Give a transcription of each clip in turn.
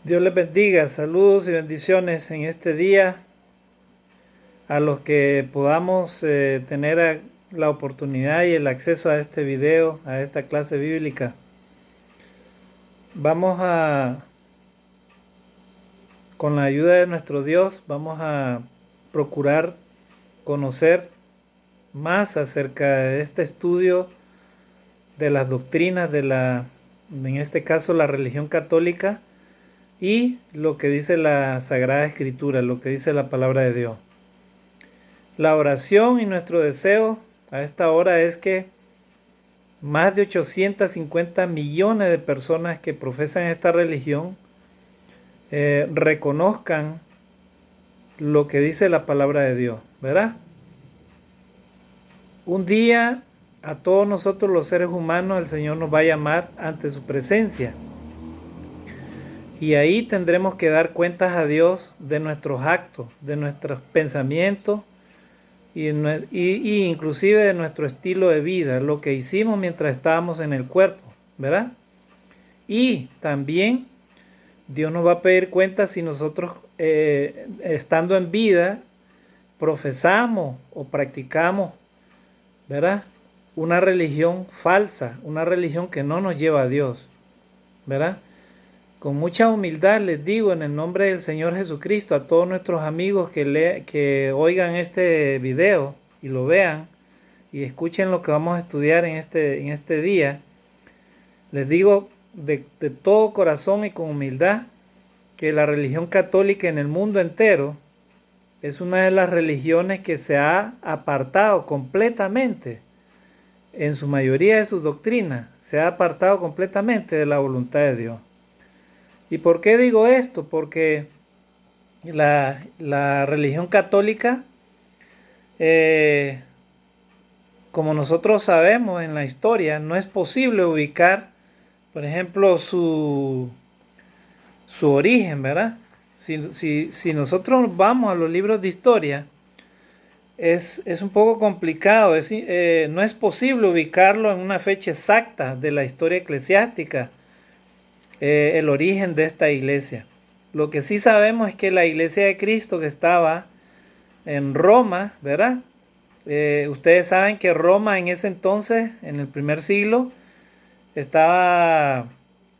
Dios les bendiga, saludos y bendiciones en este día a los que podamos tener la oportunidad y el acceso a este video, a esta clase bíblica. Con la ayuda de nuestro Dios, vamos a procurar conocer más acerca de este estudio de las doctrinas en este caso, la religión católica y lo que dice la Sagrada Escritura, lo que dice la palabra de Dios. La oración y nuestro deseo a esta hora es que más de 850 millones de personas que profesan esta religión reconozcan lo que dice la palabra de Dios, ¿verdad? Un día a todos nosotros los seres humanos el Señor nos va a llamar ante su presencia. Y ahí tendremos que dar cuentas a Dios de nuestros actos, de nuestros pensamientos y inclusive de nuestro estilo de vida, lo que hicimos mientras estábamos en el cuerpo, ¿verdad? Y también Dios nos va a pedir cuentas si nosotros estando en vida profesamos o practicamos, ¿verdad? Una religión falsa, una religión que no nos lleva a Dios, ¿verdad? Con mucha humildad les digo en el nombre del Señor Jesucristo a todos nuestros amigos que oigan este video y lo vean y escuchen lo que vamos a estudiar en este día. Les digo de todo corazón y con humildad que la religión católica en el mundo entero es una de las religiones que se ha apartado completamente, en su mayoría de sus doctrinas, se ha apartado completamente de la voluntad de Dios. ¿Y por qué digo esto? Porque la religión católica, como nosotros sabemos en la historia, no es posible ubicar, por ejemplo, su origen, ¿verdad? Si nosotros vamos a los libros de historia, es un poco complicado, no es posible ubicarlo en una fecha exacta de la historia eclesiástica. El origen de esta iglesia. Lo que sí sabemos es que la iglesia de Cristo que estaba en Roma, ¿verdad? Ustedes saben que Roma en ese entonces, en el primer siglo, estaba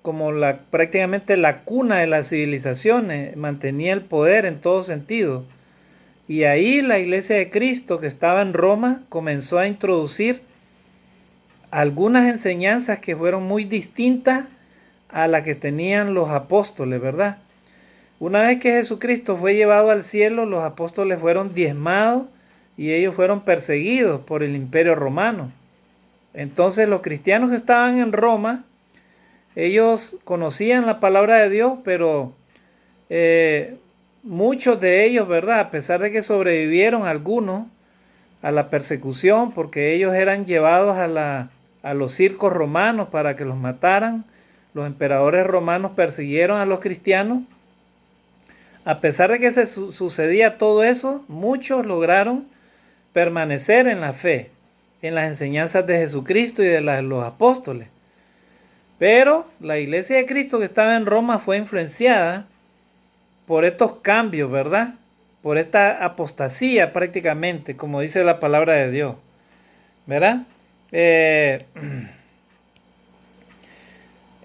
como prácticamente la cuna de las civilizaciones, mantenía el poder en todo sentido. Y ahí la iglesia de Cristo que estaba en Roma comenzó a introducir algunas enseñanzas que fueron muy distintas a la que tenían los apóstoles, ¿verdad? Una vez que Jesucristo fue llevado al cielo, los apóstoles fueron diezmados y ellos fueron perseguidos por el imperio romano. Entonces los cristianos que estaban en Roma, ellos conocían la palabra de Dios, pero muchos de ellos, ¿verdad? A pesar de que sobrevivieron algunos a la persecución, porque ellos eran llevados a los circos romanos para que los mataran. Los emperadores romanos persiguieron a los cristianos. A pesar de que sucedía todo eso, muchos lograron permanecer en la fe, en las enseñanzas de Jesucristo y de los apóstoles. Pero la iglesia de Cristo que estaba en Roma fue influenciada por estos cambios, ¿verdad? Por esta apostasía prácticamente, como dice la palabra de Dios, ¿verdad?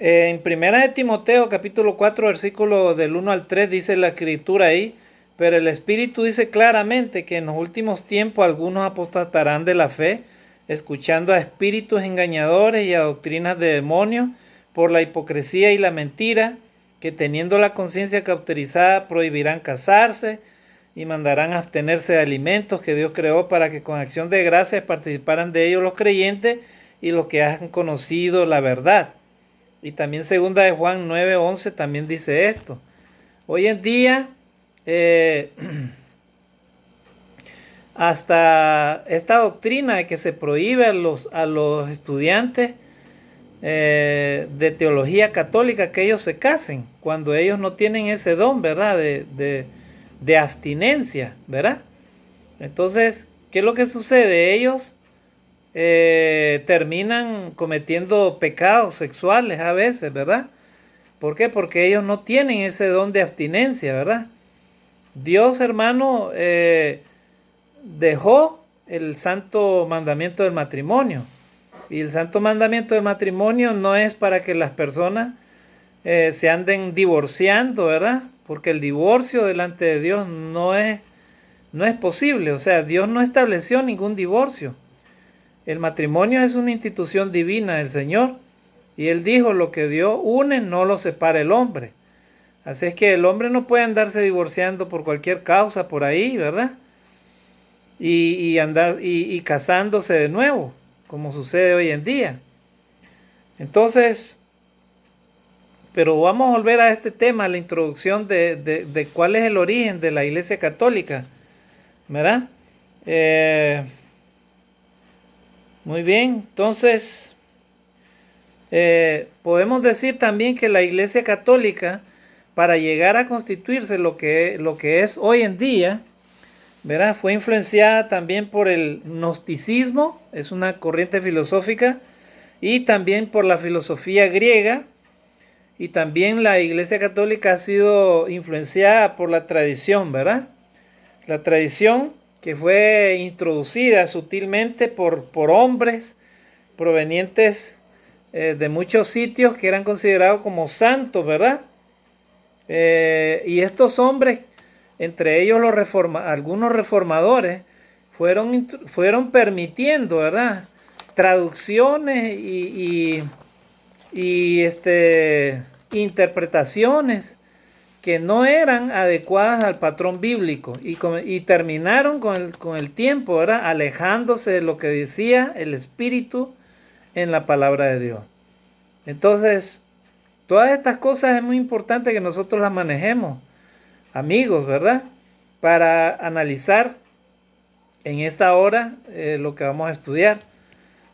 En primera de Timoteo capítulo 4 versículo del 1 al 3 dice la escritura ahí, pero el Espíritu dice claramente que en los últimos tiempos algunos apostatarán de la fe, escuchando a espíritus engañadores y a doctrinas de demonios por la hipocresía y la mentira, que teniendo la conciencia cauterizada prohibirán casarse y mandarán abstenerse de alimentos que Dios creó para que con acción de gracias participaran de ellos los creyentes y los que han conocido la verdad. Y también segunda de Juan 9:11 también dice esto. Hoy en día, hasta esta doctrina de que se prohíbe a los estudiantes de teología católica que ellos se casen, cuando ellos no tienen ese don, ¿verdad? De abstinencia, ¿verdad? Entonces, ¿qué es lo que sucede? Ellos terminan cometiendo pecados sexuales a veces, ¿verdad? ¿Por qué? Porque ellos no tienen ese don de abstinencia, ¿verdad? Dios, hermano, dejó el santo mandamiento del matrimonio. Y el santo mandamiento del matrimonio no es para que las personas se anden divorciando, ¿verdad? Porque el divorcio delante de Dios no es posible. O sea, Dios no estableció ningún divorcio. El matrimonio es una institución divina del Señor. Y Él dijo, lo que Dios une, no lo separa el hombre. Así es que el hombre no puede andarse divorciando por cualquier causa por ahí, ¿verdad? Y casándose de nuevo, como sucede hoy en día. Entonces, pero vamos a volver a este tema, la introducción de cuál es el origen de la Iglesia Católica, ¿verdad? Muy bien, entonces podemos decir también que la Iglesia Católica, para llegar a constituirse lo que es hoy en día, ¿verdad? Fue influenciada también por el gnosticismo, es una corriente filosófica, y también por la filosofía griega, y también la Iglesia Católica ha sido influenciada por la tradición, ¿verdad? La tradición que fue introducida sutilmente por hombres provenientes de muchos sitios que eran considerados como santos, ¿verdad? Y estos hombres, entre ellos algunos reformadores, fueron permitiendo, ¿verdad? Traducciones y interpretaciones que no eran adecuadas al patrón bíblico y terminaron con el tiempo, ¿verdad? Alejándose de lo que decía el Espíritu en la palabra de Dios. Entonces, todas estas cosas es muy importante que nosotros las manejemos, amigos, ¿verdad? Para analizar en esta hora lo que vamos a estudiar,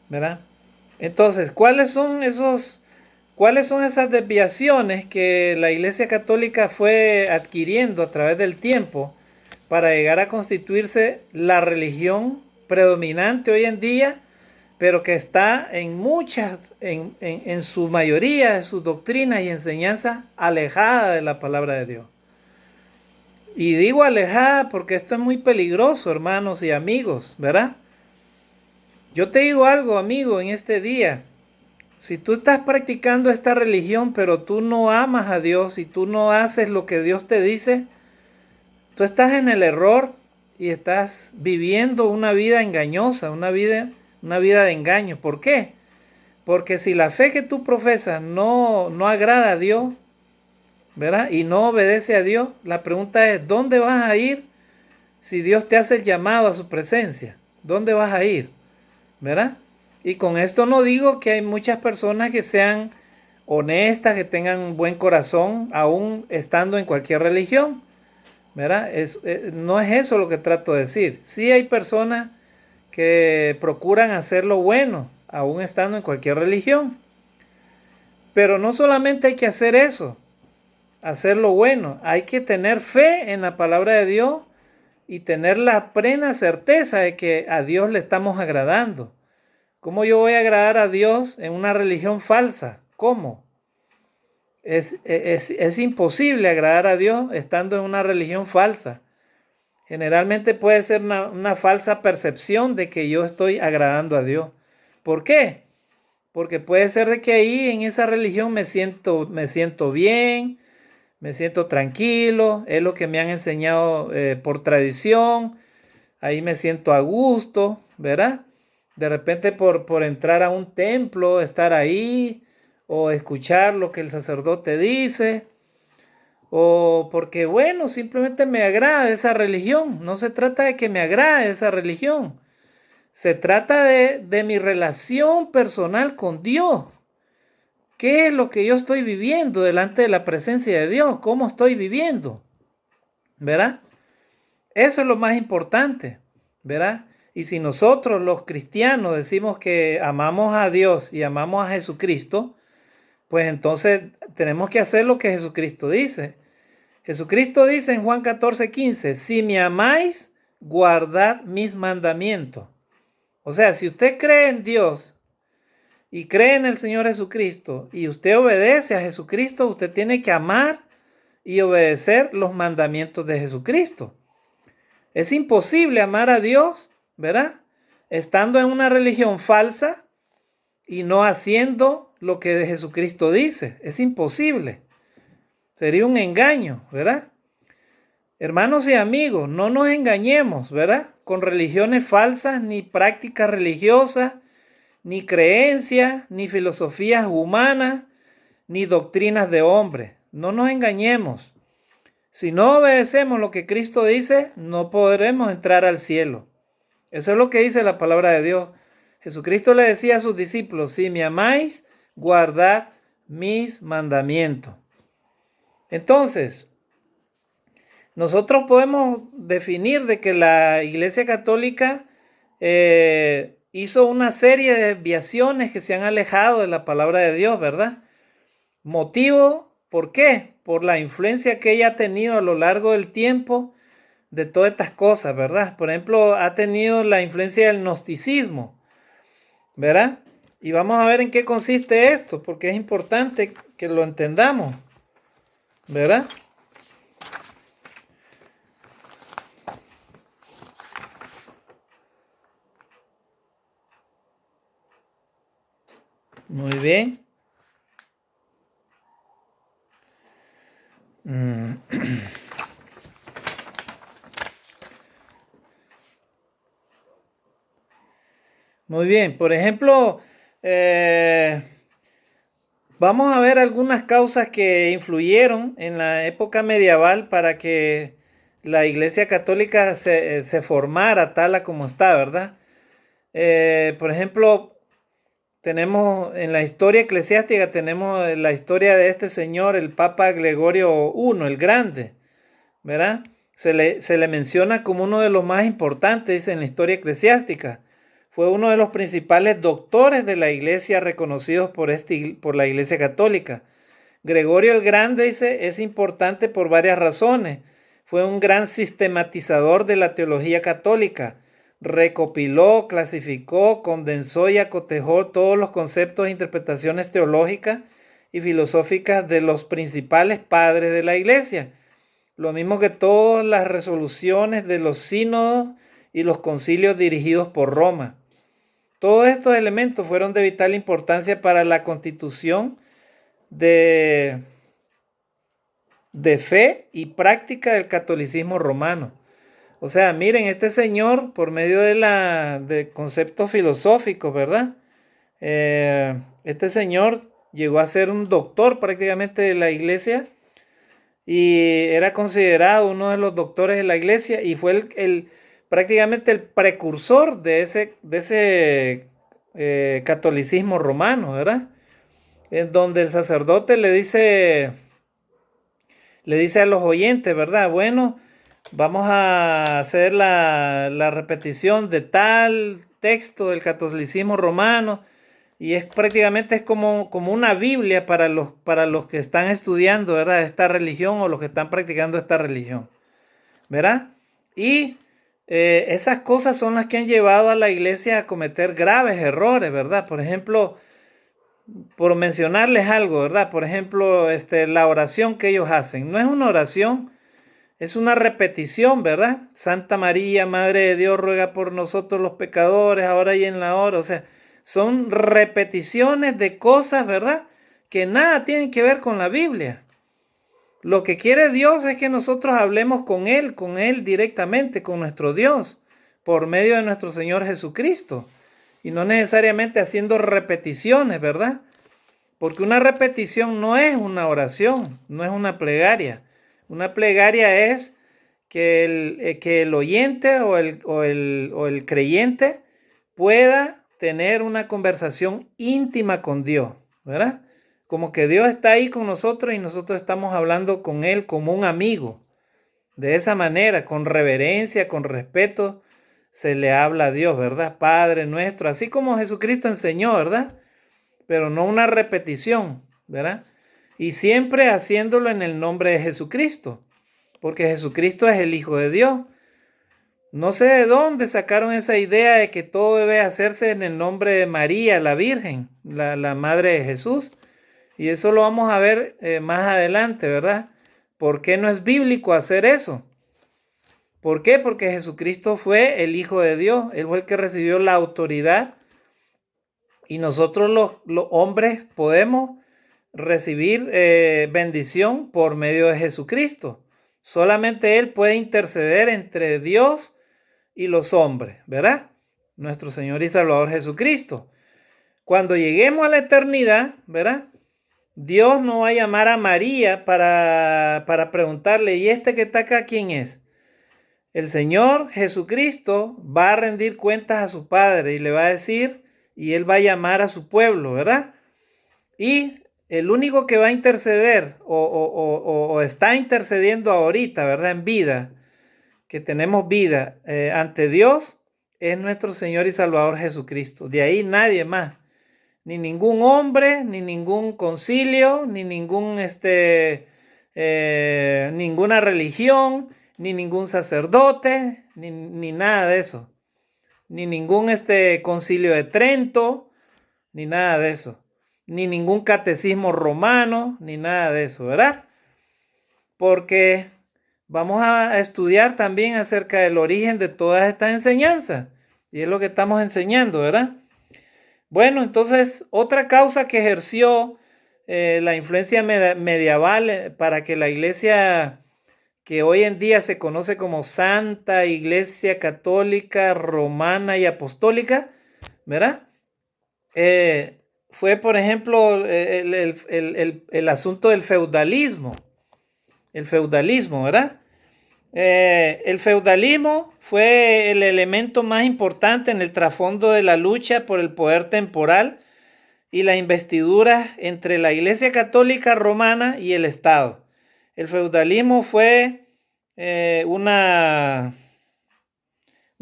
¿verdad? Entonces, ¿cuáles son esas desviaciones que la Iglesia Católica fue adquiriendo a través del tiempo para llegar a constituirse la religión predominante hoy en día, pero que está en su mayoría de sus doctrinas y enseñanzas alejada de la palabra de Dios? Y digo alejada porque esto es muy peligroso, hermanos y amigos, ¿verdad? Yo te digo algo, amigo, en este día. Si tú estás practicando esta religión, pero tú no amas a Dios y tú no haces lo que Dios te dice, tú estás en el error y estás viviendo una vida engañosa, una vida de engaño. ¿Por qué? Porque si la fe que tú profesas no agrada a Dios, ¿verdad? Y no obedece a Dios, la pregunta es, ¿dónde vas a ir si Dios te hace el llamado a su presencia? ¿Dónde vas a ir? ¿Verdad? Y con esto no digo que hay muchas personas que sean honestas, que tengan un buen corazón, aún estando en cualquier religión, ¿verdad? No es eso lo que trato de decir. Sí hay personas que procuran hacer lo bueno, aún estando en cualquier religión. Pero no solamente hay que hacer eso, hacer lo bueno, hay que tener fe en la palabra de Dios y tener la plena certeza de que a Dios le estamos agradando. ¿Cómo yo voy a agradar a Dios en una religión falsa? ¿Cómo? Es imposible agradar a Dios estando en una religión falsa. Generalmente puede ser una falsa percepción de que yo estoy agradando a Dios. ¿Por qué? Porque puede ser de que ahí en esa religión me siento bien, me siento tranquilo, es lo que me han enseñado por tradición, ahí me siento a gusto, ¿verdad? De repente por entrar a un templo, estar ahí, o escuchar lo que el sacerdote dice, o porque, bueno, simplemente me agrada esa religión. No se trata de que me agrade esa religión. Se trata de mi relación personal con Dios. ¿Qué es lo que yo estoy viviendo delante de la presencia de Dios? ¿Cómo estoy viviendo? ¿Verdad? Eso es lo más importante, ¿verdad? Y si nosotros los cristianos decimos que amamos a Dios y amamos a Jesucristo, pues entonces tenemos que hacer lo que Jesucristo dice. Jesucristo dice en Juan 14:15, si me amáis, guardad mis mandamientos. O sea, si usted cree en Dios y cree en el Señor Jesucristo y usted obedece a Jesucristo, usted tiene que amar y obedecer los mandamientos de Jesucristo. Es imposible amar a Dios, ¿verdad? Estando en una religión falsa y no haciendo lo que Jesucristo dice. Es imposible. Sería un engaño, ¿verdad? Hermanos y amigos, no nos engañemos, ¿verdad? Con religiones falsas, ni prácticas religiosas, ni creencias, ni filosofías humanas, ni doctrinas de hombres. No nos engañemos. Si no obedecemos lo que Cristo dice, no podremos entrar al cielo. Eso es lo que dice la palabra de Dios. Jesucristo le decía a sus discípulos, si me amáis, guardad mis mandamientos. Entonces, nosotros podemos definir de que la Iglesia Católica hizo una serie de desviaciones que se han alejado de la palabra de Dios, ¿verdad? Motivo, ¿por qué? Por la influencia que ella ha tenido a lo largo del tiempo de todas estas cosas, ¿verdad? Por ejemplo, ha tenido la influencia del gnosticismo, ¿verdad? Y vamos a ver en qué consiste esto, porque es importante que lo entendamos, ¿verdad? Muy bien. Muy bien, por ejemplo, vamos a ver algunas causas que influyeron en la época medieval para que la Iglesia Católica se formara tal a como está, ¿verdad? Por ejemplo, tenemos en la historia eclesiástica, tenemos la historia de este señor, el Papa Gregorio I, el Grande, ¿verdad? Se le menciona como uno de los más importantes en la historia eclesiástica. Fue uno de los principales doctores de la iglesia reconocidos por la Iglesia Católica. Gregorio el Grande, dice, es importante por varias razones. Fue un gran sistematizador de la teología católica. Recopiló, clasificó, condensó y acotejó todos los conceptos e interpretaciones teológicas y filosóficas de los principales padres de la iglesia. Lo mismo que todas las resoluciones de los sínodos y los concilios dirigidos por Roma. Todos estos elementos fueron de vital importancia para la constitución de fe y práctica del catolicismo romano. O sea, miren, este señor, por medio de conceptos filosóficos, ¿verdad? Este señor llegó a ser un doctor prácticamente de la iglesia y era considerado uno de los doctores de la iglesia y fue prácticamente el precursor de ese catolicismo romano, ¿verdad? En donde el sacerdote le dice a los oyentes, ¿verdad? Bueno, vamos a hacer la repetición de tal texto del catolicismo romano y prácticamente es como una Biblia para los que están estudiando, ¿verdad? Esta religión o los que están practicando esta religión, ¿verdad? Y esas cosas son las que han llevado a la iglesia a cometer graves errores, ¿verdad? Por ejemplo, por mencionarles algo, ¿verdad? Por ejemplo, la oración que ellos hacen. No es una oración, es una repetición, ¿verdad? Santa María, Madre de Dios, ruega por nosotros los pecadores, ahora y en la hora. O sea, son repeticiones de cosas, ¿verdad? Que nada tienen que ver con la Biblia. Lo que quiere Dios es que nosotros hablemos con Él directamente, con nuestro Dios, por medio de nuestro Señor Jesucristo. Y no necesariamente haciendo repeticiones, ¿verdad? Porque una repetición no es una oración, no es una plegaria. Una plegaria es que el oyente o el creyente pueda tener una conversación íntima con Dios, ¿verdad? Como que Dios está ahí con nosotros y nosotros estamos hablando con Él como un amigo. De esa manera, con reverencia, con respeto, se le habla a Dios, ¿verdad? Padre nuestro, así como Jesucristo enseñó, ¿verdad? Pero no una repetición, ¿verdad? Y siempre haciéndolo en el nombre de Jesucristo, porque Jesucristo es el Hijo de Dios. No sé de dónde sacaron esa idea de que todo debe hacerse en el nombre de María, la Virgen, la Madre de Jesús. Y eso lo vamos a ver más adelante, ¿verdad? ¿Por qué no es bíblico hacer eso? ¿Por qué? Porque Jesucristo fue el Hijo de Dios. Él fue el que recibió la autoridad. Y nosotros los hombres podemos recibir bendición por medio de Jesucristo. Solamente Él puede interceder entre Dios y los hombres, ¿verdad? Nuestro Señor y Salvador Jesucristo. Cuando lleguemos a la eternidad, ¿verdad? Dios no va a llamar a María para preguntarle, ¿y este que está acá quién es? El Señor Jesucristo va a rendir cuentas a su Padre y le va a decir, y Él va a llamar a su pueblo, ¿verdad? Y el único que va a interceder o está intercediendo ahorita, ¿verdad? En vida, que tenemos vida ante Dios, es nuestro Señor y Salvador Jesucristo. De ahí nadie más. Ni ningún hombre, ni ningún concilio, ni ninguna religión, ni ningún sacerdote, ni nada de eso. Ni ningún concilio de Trento, ni nada de eso. Ni ningún catecismo romano, ni nada de eso, ¿verdad? Porque vamos a estudiar también acerca del origen de todas estas enseñanzas. Y es lo que estamos enseñando, ¿verdad? Bueno, entonces otra causa que ejerció la influencia medieval para que la iglesia que hoy en día se conoce como Santa Iglesia Católica, Romana y Apostólica, ¿verdad? Fue, por ejemplo, el asunto del feudalismo. El feudalismo, ¿verdad? El feudalismo fue el elemento más importante en el trasfondo de la lucha por el poder temporal y la investidura entre la Iglesia Católica Romana y el Estado. El feudalismo fue una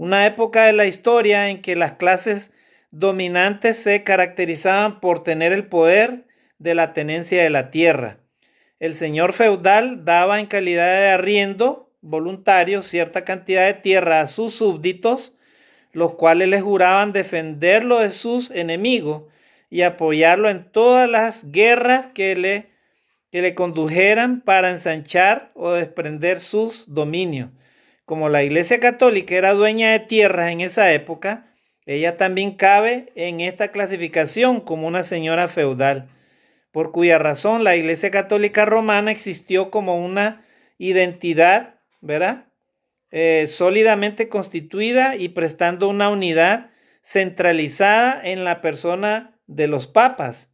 época de la historia en que las clases dominantes se caracterizaban por tener el poder de la tenencia de la tierra. El señor feudal daba en calidad de arriendo voluntario cierta cantidad de tierra a sus súbditos, los cuales les juraban defenderlo de sus enemigos y apoyarlo en todas las guerras que le condujeran para ensanchar o desprender sus dominios. Como la Iglesia Católica era dueña de tierras en esa época, ella también cabe en esta clasificación como una señora feudal, por cuya razón la Iglesia Católica Romana existió como una identidad, ¿verdad? Sólidamente constituida y prestando una unidad centralizada en la persona de los papas,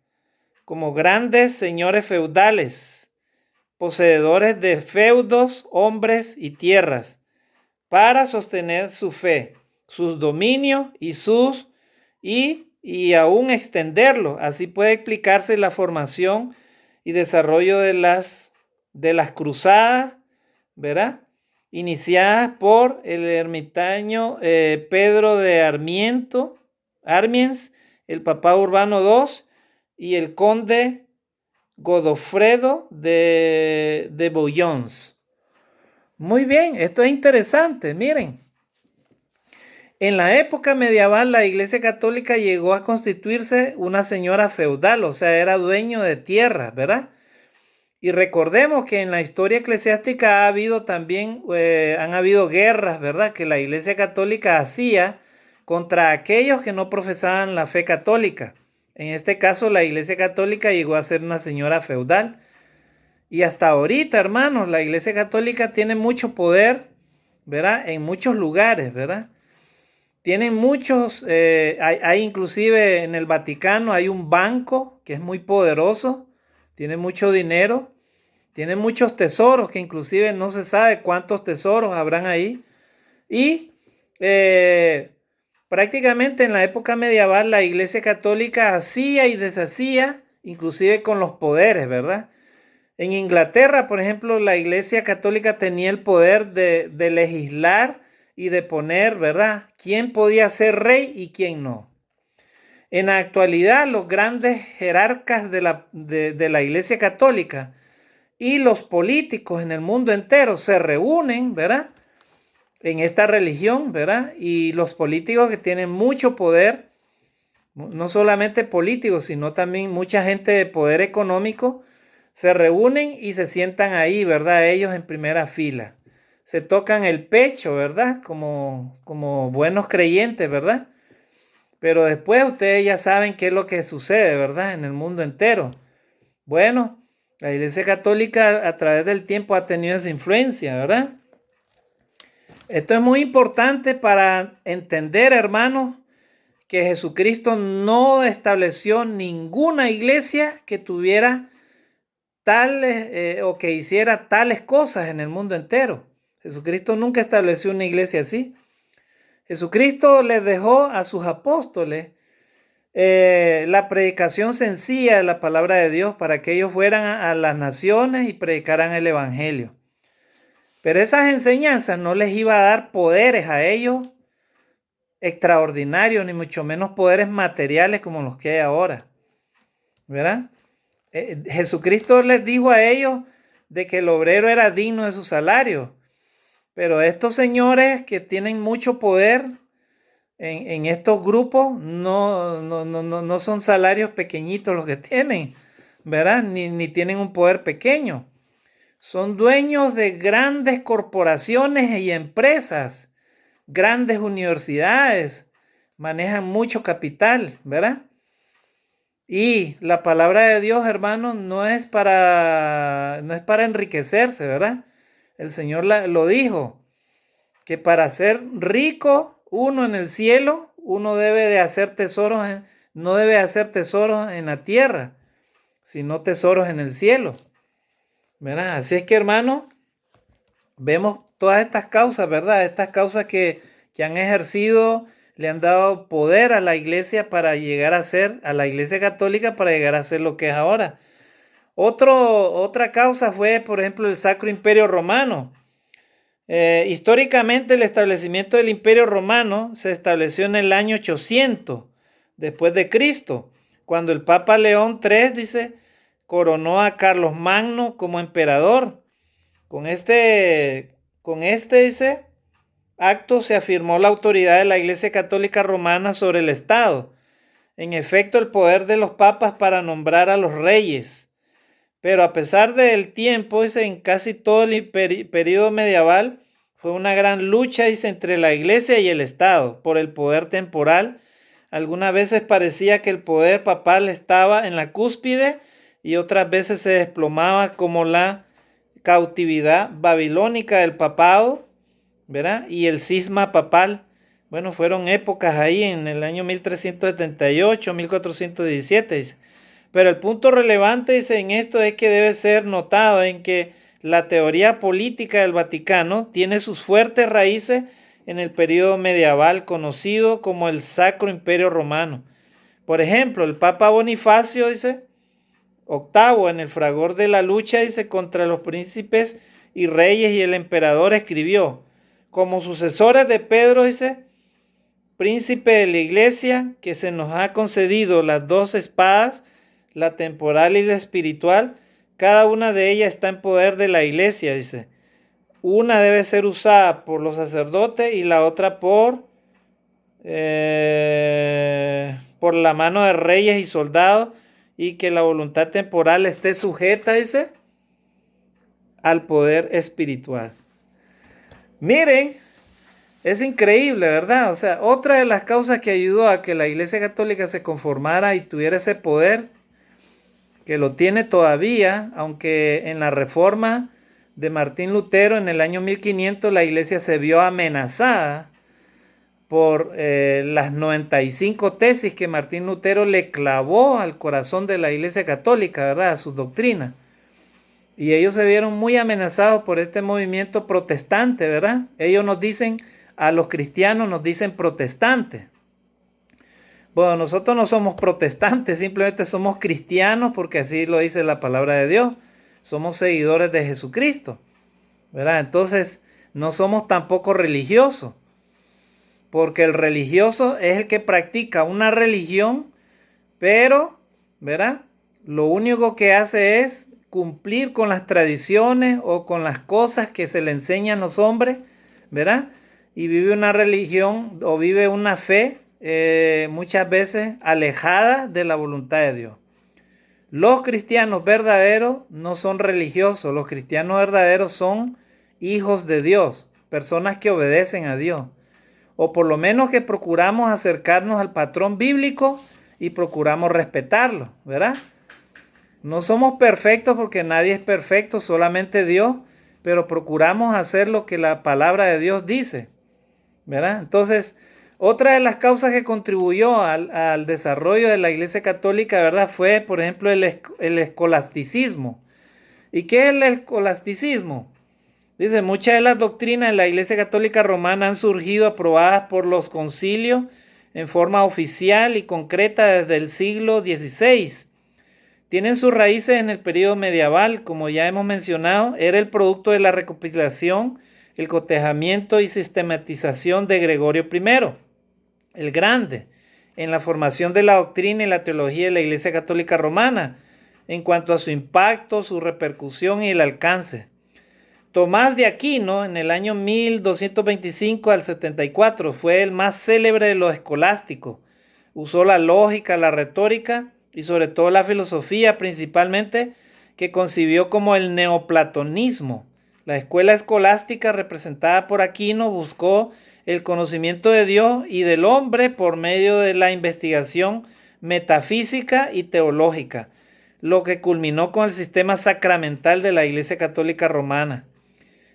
como grandes señores feudales, poseedores de feudos, hombres y tierras, para sostener su fe, sus dominios y aún extenderlo. Así puede explicarse la formación y desarrollo de las cruzadas, ¿verdad? Iniciadas por el ermitaño Pedro de Armiens, el Papa Urbano II y el conde Godofredo de Bouillons. Muy bien, esto es interesante, miren. En la época medieval la Iglesia Católica llegó a constituirse una señora feudal, o sea, era dueño de tierras, ¿verdad? Y recordemos que en la historia eclesiástica han habido guerras, ¿verdad? Que la Iglesia Católica hacía contra aquellos que no profesaban la fe católica. En este caso, la Iglesia Católica llegó a ser una señora feudal. Y hasta ahorita, hermanos, la Iglesia Católica tiene mucho poder, ¿verdad? En muchos lugares, ¿verdad? Tienen muchos, hay inclusive en el Vaticano hay un banco que es muy poderoso, tiene mucho dinero. Tiene muchos tesoros que inclusive no se sabe cuántos tesoros habrán ahí. Y prácticamente en la época medieval la Iglesia Católica hacía y deshacía, inclusive con los poderes, ¿verdad? En Inglaterra, por ejemplo, la Iglesia Católica tenía el poder de legislar y de poner, ¿verdad?, quién podía ser rey y quién no. En la actualidad, los grandes jerarcas de la Iglesia Católica y los políticos en el mundo entero se reúnen, ¿verdad? en esta religión, ¿verdad? Y los políticos que tienen mucho poder, no solamente políticos, sino también mucha gente de poder económico, se reúnen y se sientan ahí, ¿verdad? Ellos en primera fila. Se tocan el pecho, ¿verdad? Como buenos creyentes, ¿verdad? Pero después ustedes ya saben qué es lo que sucede, ¿verdad? En el mundo entero. Bueno, la Iglesia Católica a través del tiempo ha tenido esa influencia, ¿verdad? Esto es muy importante para entender, hermanos, que Jesucristo no estableció ninguna iglesia que tuviera tales o que hiciera tales cosas en el mundo entero. Jesucristo nunca estableció una iglesia así. Jesucristo les dejó a sus apóstoles la predicación sencilla de la palabra de Dios para que ellos fueran a las naciones y predicaran el evangelio. Pero esas enseñanzas no les iba a dar poderes a ellos extraordinarios, ni mucho menos poderes materiales como los que hay ahora, ¿verdad? Jesucristo les dijo a ellos de que el obrero era digno de su salario, pero estos señores que tienen mucho poder en estos grupos no son salarios pequeñitos los que tienen, ¿verdad? Ni tienen un poder pequeño. Son dueños de grandes corporaciones y empresas, grandes universidades, manejan mucho capital, ¿verdad? Y la palabra de Dios, hermanos, no es para enriquecerse, ¿verdad? El Señor lo dijo, que para ser rico uno en el cielo, uno debe de hacer tesoros, no debe hacer tesoros en la tierra, sino tesoros en el cielo, ¿verdad? Así es que, hermanos, vemos todas estas causas, ¿verdad? Estas causas que han ejercido, le han dado poder a la iglesia para llegar a ser, a la iglesia católica para llegar a ser lo que es ahora. Otra causa fue, por ejemplo, el Sacro Imperio Romano. Históricamente el establecimiento del Imperio Romano se estableció en el año 800 después de Cristo, cuando el Papa León III, dice, coronó a Carlos Magno como emperador. Con este, dice, acto se afirmó la autoridad de la Iglesia Católica Romana sobre el Estado. En efecto, el poder de los papas para nombrar a los reyes. Pero a pesar del tiempo, dice, en casi todo el periodo medieval, fue una gran lucha, dice, entre la Iglesia y el Estado por el poder temporal. Algunas veces parecía que el poder papal estaba en la cúspide y otras veces se desplomaba, como la cautividad babilónica del papado, ¿verdad? Y el cisma papal. Bueno, fueron épocas ahí en el año 1378, 1417, dice. Pero el punto relevante, dice, en esto es que debe ser notado en que la teoría política del Vaticano tiene sus fuertes raíces en el periodo medieval conocido como el Sacro Imperio Romano. Por ejemplo, el Papa Bonifacio, dice, octavo, en el fragor de la lucha, dice, contra los príncipes y reyes y el emperador, escribió, como sucesores de Pedro, dice, príncipe de la iglesia, que se nos ha concedido las dos espadas, la temporal y la espiritual, cada una de ellas está en poder de la iglesia, dice. Una debe ser usada por los sacerdotes y la otra por la mano de reyes y soldados, y que la voluntad temporal esté sujeta, dice, al poder espiritual. Miren, es increíble, ¿verdad? O sea, otra de las causas que ayudó a que la Iglesia Católica se conformara y tuviera ese poder, que lo tiene todavía, aunque en la reforma de Martín Lutero en el año 1500 la Iglesia se vio amenazada por las 95 tesis que Martín Lutero le clavó al corazón de la Iglesia Católica, ¿verdad? A sus doctrinas. Y ellos se vieron muy amenazados por este movimiento protestante, ¿verdad? Ellos nos dicen, a los cristianos nos dicen protestantes. Bueno, nosotros no somos protestantes, simplemente somos cristianos porque así lo dice la palabra de Dios. Somos seguidores de Jesucristo, ¿verdad? Entonces, no somos tampoco religiosos, porque el religioso es el que practica una religión, pero, ¿verdad? Lo único que hace es cumplir con las tradiciones o con las cosas que se le enseñan a los hombres, ¿verdad? y vive una religión o vive una fe muchas veces alejada de la voluntad de Dios. Los cristianos verdaderos no son religiosos, los cristianos verdaderos son hijos de Dios, personas que obedecen a Dios, o por lo menos que procuramos acercarnos al patrón bíblico y procuramos respetarlo, ¿verdad? No somos perfectos porque nadie es perfecto, solamente Dios, pero procuramos hacer lo que la palabra de Dios dice, ¿verdad? Entonces, otra de las causas que contribuyó al desarrollo de la Iglesia Católica, ¿verdad? Fue, por ejemplo, el escolasticismo. ¿Y qué es el escolasticismo? Dice, muchas de las doctrinas de la Iglesia Católica Romana han surgido aprobadas por los concilios en forma oficial y concreta desde el siglo XVI. Tienen sus raíces en el periodo medieval, como ya hemos mencionado, era el producto de la recopilación, el cotejamiento y sistematización de Gregorio I, el Grande, en la formación de la doctrina y la teología de la Iglesia Católica Romana, en cuanto a su impacto, su repercusión y el alcance. Tomás de Aquino, en el año 1225 al 74, fue el más célebre de los escolásticos. Usó la lógica, la retórica y sobre todo la filosofía principalmente, que concibió como el neoplatonismo. La escuela escolástica representada por Aquino buscó el conocimiento de Dios y del hombre por medio de la investigación metafísica y teológica, lo que culminó con el sistema sacramental de la Iglesia Católica Romana.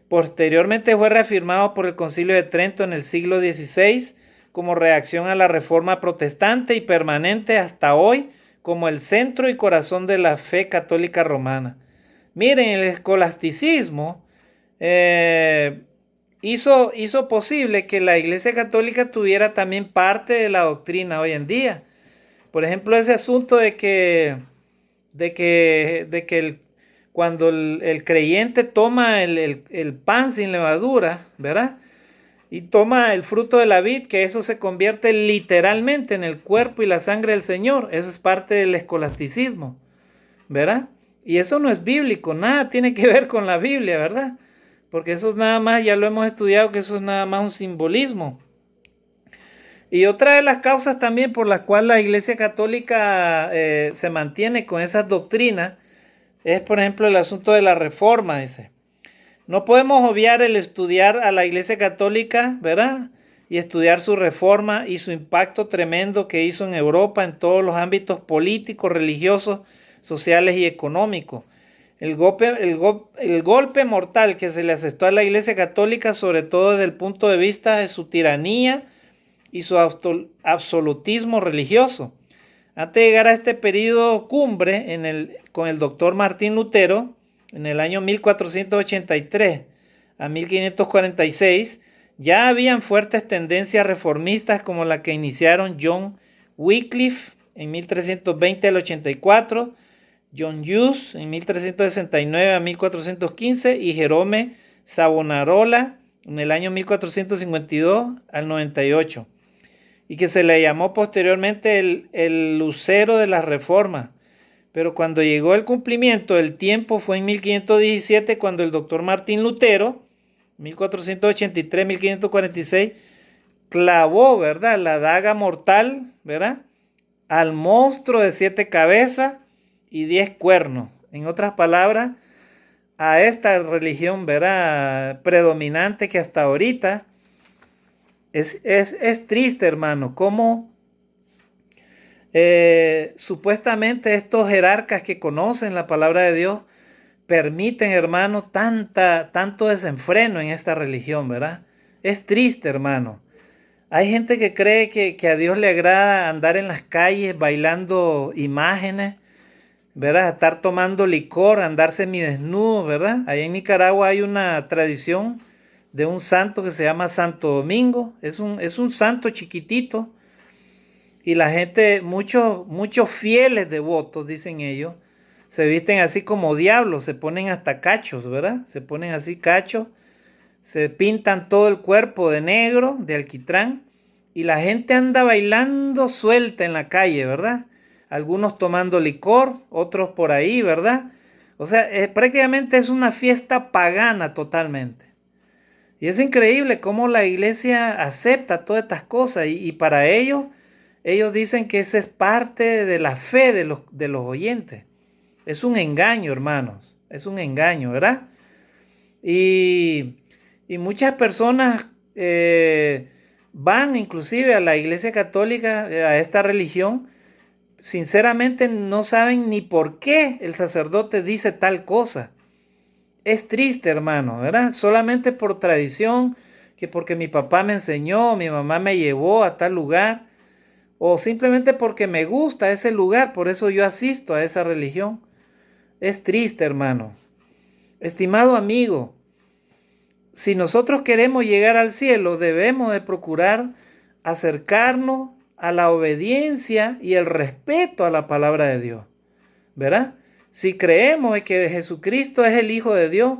Posteriormente fue reafirmado por el Concilio de Trento en el siglo XVI como reacción a la Reforma protestante y permanente hasta hoy como el centro y corazón de la fe católica romana. Miren, el escolasticismo hizo posible que la Iglesia Católica tuviera también parte de la doctrina hoy en día. Por ejemplo, ese asunto de que cuando el creyente toma el pan sin levadura, ¿verdad? Y toma el fruto de la vid, que eso se convierte literalmente en el cuerpo y la sangre del Señor. Eso es parte del escolasticismo, ¿verdad? Y eso no es bíblico, nada tiene que ver con la Biblia, ¿verdad? Porque eso es nada más, ya lo hemos estudiado, que eso es nada más un simbolismo. Y otra de las causas también por las cuales la Iglesia Católica se mantiene con esas doctrinas es, por ejemplo, el asunto de la reforma, dice. No podemos obviar el estudiar a la Iglesia Católica, ¿verdad? Y estudiar su reforma y su impacto tremendo que hizo en Europa en todos los ámbitos políticos, religiosos, sociales y económicos. El golpe mortal que se le asestó a la Iglesia Católica, sobre todo desde el punto de vista de su tiranía y su absolutismo religioso. Antes de llegar a este periodo cumbre con el doctor Martín Lutero, en el año 1483 a 1546, ya habían fuertes tendencias reformistas como la que iniciaron John Wycliffe en 1320 al 84, John Hus en 1369 a 1415 y Jerome Savonarola en el año 1452 al 98, y que se le llamó posteriormente el lucero de las reformas. Pero cuando llegó el cumplimiento del tiempo fue en 1517 cuando el doctor Martín Lutero, 1483-1546, clavó, ¿verdad?, la daga mortal, ¿verdad?, al monstruo de 7 cabezas y 10 cuernos. En otras palabras, a esta religión, ¿verdad?, predominante que hasta ahorita es triste, hermano, cómo supuestamente estos jerarcas que conocen la palabra de Dios permiten, hermano, tanto desenfreno en esta religión, ¿verdad? Es triste, hermano. Hay gente que cree que a Dios le agrada andar en las calles bailando imágenes, ¿verdad? Estar tomando licor, andar semidesnudo, ¿verdad? Allá en Nicaragua hay una tradición de un santo que se llama Santo Domingo. Es un santo chiquitito. Y la gente, muchos fieles devotos, dicen ellos, se visten así como diablos, se ponen hasta cachos, ¿verdad? Se ponen así cachos, se pintan todo el cuerpo de negro, de alquitrán, y la gente anda bailando suelta en la calle, ¿verdad? Algunos tomando licor, otros por ahí, ¿verdad? O sea, prácticamente es una fiesta pagana totalmente. Y es increíble cómo la iglesia acepta todas estas cosas y para ellos dicen que esa es parte de la fe de los oyentes. Es un engaño, hermanos, es un engaño, ¿verdad? Y, y muchas personas van inclusive a la iglesia católica, a esta religión, sinceramente no saben ni por qué el sacerdote dice tal cosa. Es triste, hermano, ¿verdad? Solamente por tradición, que porque mi papá me enseñó, mi mamá me llevó a tal lugar, o simplemente porque me gusta ese lugar, por eso yo asisto a esa religión. Es triste, hermano. Estimado amigo, si nosotros queremos llegar al cielo, debemos de procurar acercarnos a la obediencia y el respeto a la palabra de Dios, ¿verdad? Si creemos que Jesucristo es el Hijo de Dios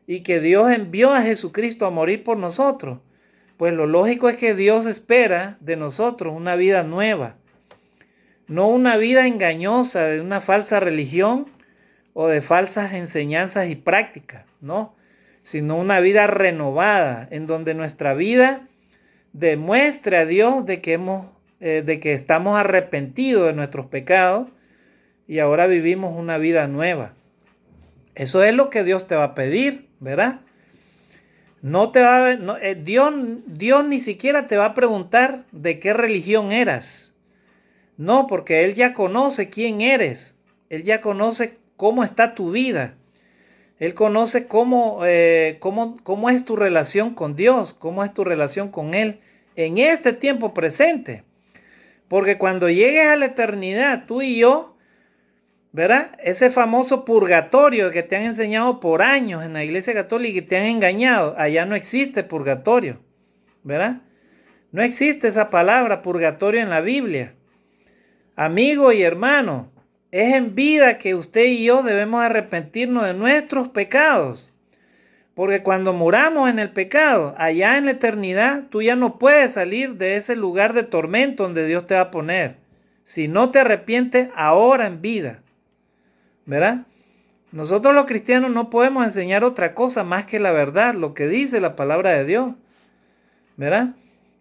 y que Dios envió a Jesucristo a morir por nosotros, pues lo lógico es que Dios espera de nosotros una vida nueva, no una vida engañosa de una falsa religión o de falsas enseñanzas y prácticas, no, sino una vida renovada en donde nuestra vida demuestre a Dios de que estamos arrepentidos de nuestros pecados y ahora vivimos una vida nueva. Eso es lo que Dios te va a pedir, ¿verdad? No te va a, no, Dios ni siquiera te va a preguntar de qué religión eras. No, porque Él ya conoce quién eres. Él ya conoce cómo está tu vida. Él conoce cómo es tu relación con Dios, cómo es tu relación con Él en este tiempo presente. Porque cuando llegues a la eternidad, tú y yo, ¿verdad? Ese famoso purgatorio que te han enseñado por años en la Iglesia Católica y te han engañado, allá no existe purgatorio, ¿verdad? No existe esa palabra purgatorio en la Biblia. Amigo y hermano, es en vida que usted y yo debemos arrepentirnos de nuestros pecados. Porque cuando muramos en el pecado, allá en la eternidad, tú ya no puedes salir de ese lugar de tormento donde Dios te va a poner. Si no te arrepientes ahora en vida, ¿verdad? Nosotros los cristianos no podemos enseñar otra cosa más que la verdad, lo que dice la palabra de Dios, ¿verdad?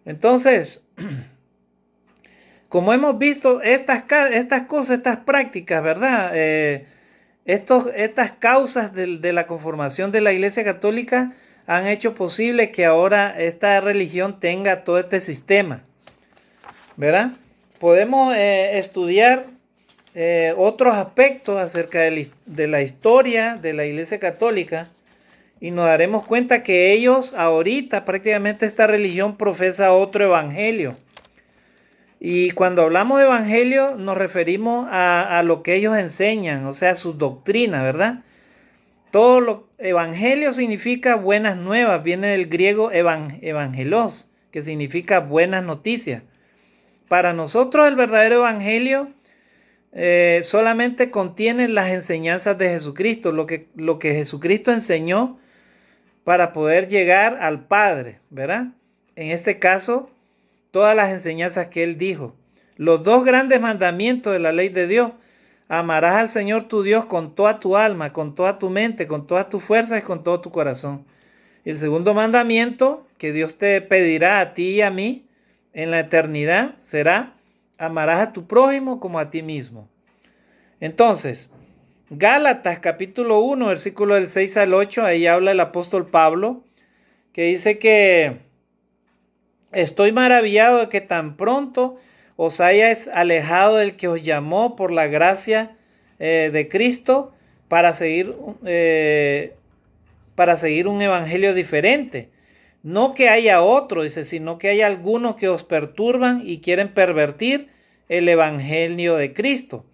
Entonces, como hemos visto estas cosas, estas prácticas, ¿verdad? Estas causas de la conformación de la Iglesia Católica han hecho posible que ahora esta religión tenga todo este sistema, ¿verdad? Podemos estudiar otros aspectos acerca de la historia de la Iglesia Católica y nos daremos cuenta que ellos ahorita prácticamente esta religión profesa otro evangelio. Y cuando hablamos de evangelio nos referimos a lo que ellos enseñan, o sea, sus doctrinas, ¿verdad? Evangelio significa buenas nuevas, viene del griego evangelos, que significa buenas noticias. Para nosotros el verdadero evangelio solamente contiene las enseñanzas de Jesucristo, lo que Jesucristo enseñó para poder llegar al Padre, ¿verdad? En este caso, todas las enseñanzas que Él dijo. Los dos grandes mandamientos de la ley de Dios: amarás al Señor tu Dios con toda tu alma, con toda tu mente, con todas tus fuerzas y con todo tu corazón. Y el segundo mandamiento que Dios te pedirá a ti y a mí en la eternidad será: amarás a tu prójimo como a ti mismo. Entonces, Gálatas capítulo 1, versículo del 6 al 8, ahí habla el apóstol Pablo, que dice que estoy maravillado de que tan pronto os hayáis alejado del que os llamó por la gracia de Cristo para seguir un evangelio diferente. No que haya otro, dice, sino que hay algunos que os perturban y quieren pervertir el evangelio de Cristo.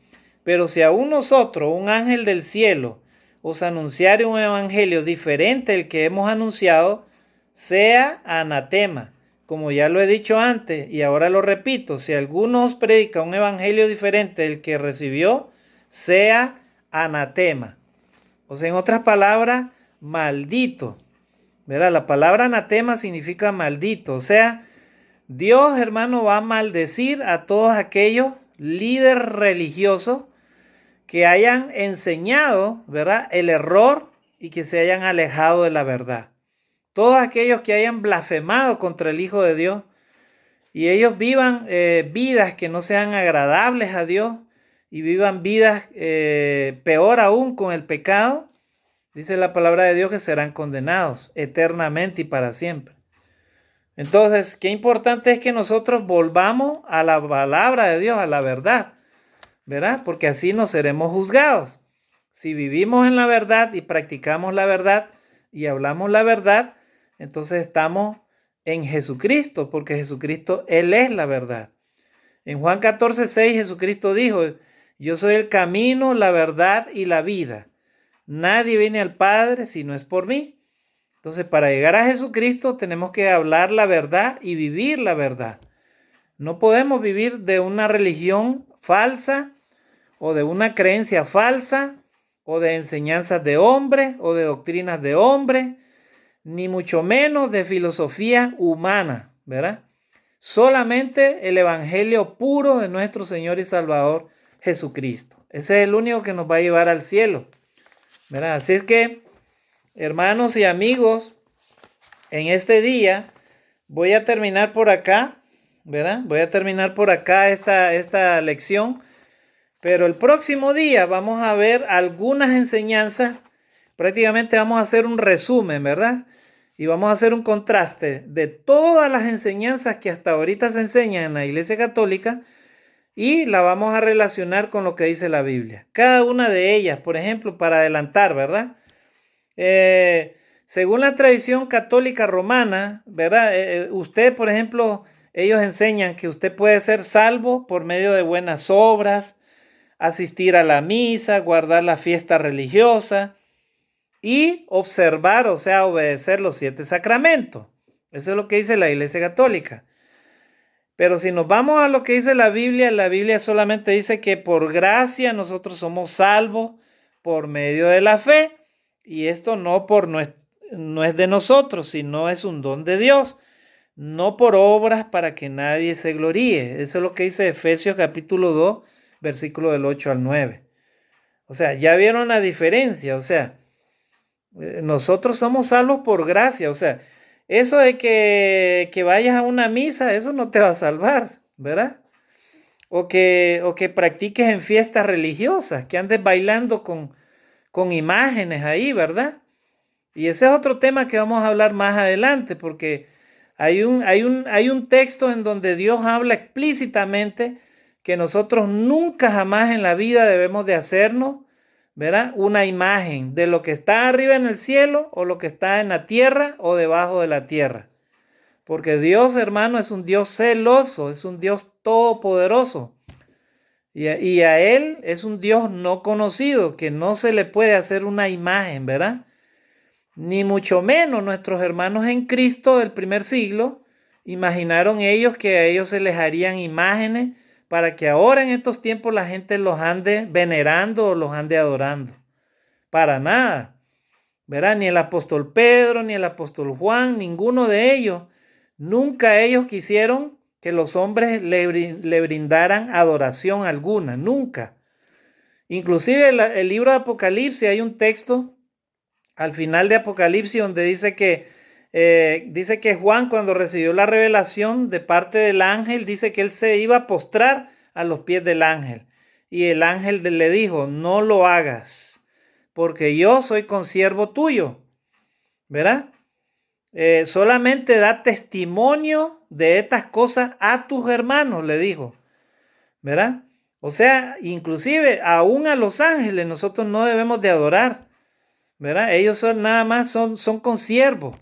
Pero si aún nosotros, un ángel del cielo, os anunciare un evangelio diferente al que hemos anunciado, sea anatema. Como ya lo he dicho antes y ahora lo repito, si alguno os predica un evangelio diferente del que recibió, sea anatema. O sea, en otras palabras, maldito. ¿Verdad? La palabra anatema significa maldito. O sea, Dios, hermano, va a maldecir a todos aquellos líderes religiosos que hayan enseñado, ¿verdad?, el error y que se hayan alejado de la verdad. todos aquellos que hayan blasfemado contra el Hijo de Dios y ellos vivan vidas que no sean agradables a Dios y vivan vidas peor aún con el pecado, dice la palabra de Dios que serán condenados eternamente y para siempre. Entonces, qué importante es que nosotros volvamos a la palabra de Dios, a la verdad, ¿verdad? Porque así no seremos juzgados. Si vivimos en la verdad y practicamos la verdad y hablamos la verdad, entonces estamos en Jesucristo, porque Jesucristo, Él es la verdad. En Juan 14:6, Jesucristo dijo, yo soy el camino, la verdad y la vida. Nadie viene al Padre si no es por mí. Entonces, para llegar a Jesucristo tenemos que hablar la verdad y vivir la verdad. No podemos vivir de una religión falsa o de una creencia falsa o de enseñanzas de hombres o de doctrinas de hombres, ni mucho menos de filosofía humana, ¿verdad? Solamente el evangelio puro de nuestro Señor y Salvador Jesucristo. Ese es el único que nos va a llevar al cielo, ¿verdad? Así es que, hermanos y amigos, en este día voy a terminar por acá, ¿verdad? Voy a terminar por acá esta lección, pero el próximo día vamos a ver algunas enseñanzas. Prácticamente vamos a hacer un resumen, ¿verdad? Y vamos a hacer un contraste de todas las enseñanzas que hasta ahorita se enseñan en la Iglesia Católica y la vamos a relacionar con lo que dice la Biblia. Cada una de ellas, por ejemplo, para adelantar, ¿verdad? Según la tradición católica romana, ¿verdad? Usted, por ejemplo, ellos enseñan que usted puede ser salvo por medio de buenas obras, asistir a la misa, guardar la fiesta religiosa y observar, o sea, obedecer los 7 sacramentos. Eso es lo que dice la Iglesia Católica. Pero si nos vamos a lo que dice la Biblia solamente dice que por gracia nosotros somos salvos por medio de la fe. Y esto no es de nosotros, sino es un don de Dios. No por obras para que nadie se gloríe. Eso es lo que dice Efesios capítulo 2, versículo del 8 al 9. O sea, ya vieron la diferencia. O sea, nosotros somos salvos por gracia. O sea, eso de que vayas a una misa, eso no te va a salvar, ¿verdad? O que practiques en fiestas religiosas, que andes bailando con imágenes ahí, ¿verdad? Y ese es otro tema que vamos a hablar más adelante, porque hay un texto en donde Dios habla explícitamente que nosotros nunca jamás en la vida debemos de hacernos, ¿verdad? Una imagen de lo que está arriba en el cielo o lo que está en la tierra o debajo de la tierra. Porque Dios, hermano, es un Dios celoso, es un Dios todopoderoso. Y a Él es un Dios no conocido, que no se le puede hacer una imagen, ¿verdad? Ni mucho menos nuestros hermanos en Cristo del primer siglo imaginaron ellos que a ellos se les harían imágenes para que ahora en estos tiempos la gente los ande venerando o los ande adorando. Para nada, ¿verdad? Ni el apóstol Pedro, ni el apóstol Juan, ninguno de ellos. Nunca ellos quisieron que los hombres le brindaran adoración alguna, nunca. Inclusive el libro de Apocalipsis, hay un texto al final de Apocalipsis donde dice que Juan, cuando recibió la revelación de parte del ángel, dice que él se iba a postrar a los pies del ángel. Y el ángel le dijo, no lo hagas, porque yo soy consiervo tuyo, ¿verdad? Solamente da testimonio de estas cosas a tus hermanos, le dijo, ¿verdad? O sea, inclusive aún a los ángeles nosotros no debemos de adorar, ¿verdad? Ellos son consiervos.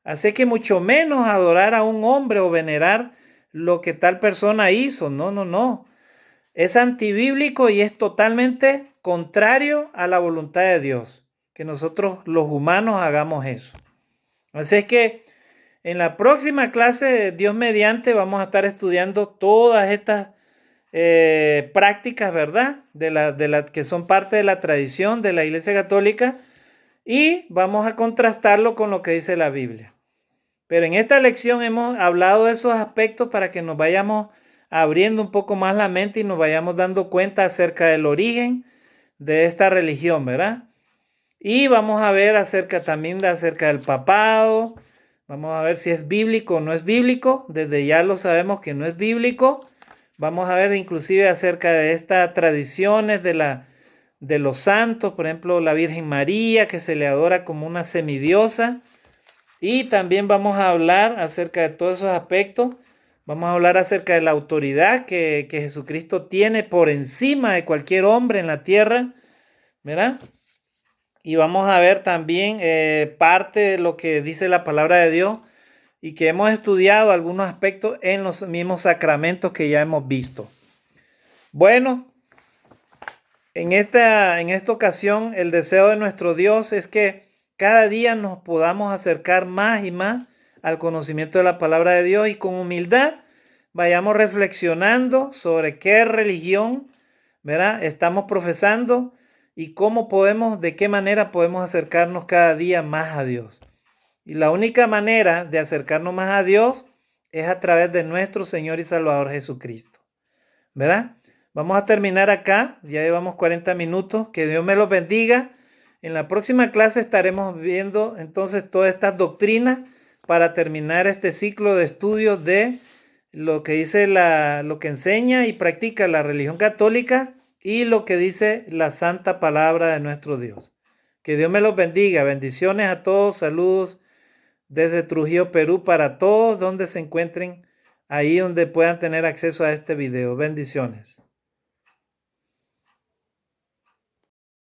Así que mucho menos adorar a un hombre o venerar lo que tal persona hizo. No, no, no. Es antibíblico y es totalmente contrario a la voluntad de Dios, que nosotros los humanos hagamos eso. Así es que en la próxima clase, Dios mediante, vamos a estar estudiando todas estas prácticas, ¿verdad? Que son parte de la tradición de la Iglesia Católica y vamos a contrastarlo con lo que dice la Biblia. Pero en esta lección hemos hablado de esos aspectos para que nos vayamos abriendo un poco más la mente y nos vayamos dando cuenta acerca del origen de esta religión, ¿verdad? Y vamos a ver acerca del papado. Vamos a ver si es bíblico o no es bíblico. Desde ya lo sabemos que no es bíblico. Vamos a ver inclusive acerca de estas tradiciones de los santos, por ejemplo, la Virgen María, que se le adora como una semidiosa. Y también vamos a hablar acerca de todos esos aspectos. Vamos a hablar acerca de la autoridad que Jesucristo tiene por encima de cualquier hombre en la tierra, ¿verdad? Y vamos a ver también parte de lo que dice la palabra de Dios y que hemos estudiado algunos aspectos en los mismos sacramentos que ya hemos visto. Bueno, en esta ocasión el deseo de nuestro Dios es que cada día nos podamos acercar más y más al conocimiento de la palabra de Dios y con humildad vayamos reflexionando sobre qué religión, ¿verdad?, estamos profesando y de qué manera podemos acercarnos cada día más a Dios. Y la única manera de acercarnos más a Dios es a través de nuestro Señor y Salvador Jesucristo, ¿verdad? Vamos a terminar acá, ya llevamos 40 minutos, que Dios me los bendiga. En la próxima clase estaremos viendo entonces todas estas doctrinas para terminar este ciclo de estudios de lo que dice lo que enseña y practica la religión católica y lo que dice la santa palabra de nuestro Dios. Que Dios me los bendiga. Bendiciones a todos, saludos desde Trujillo, Perú, para todos donde se encuentren, ahí donde puedan tener acceso a este video. Bendiciones.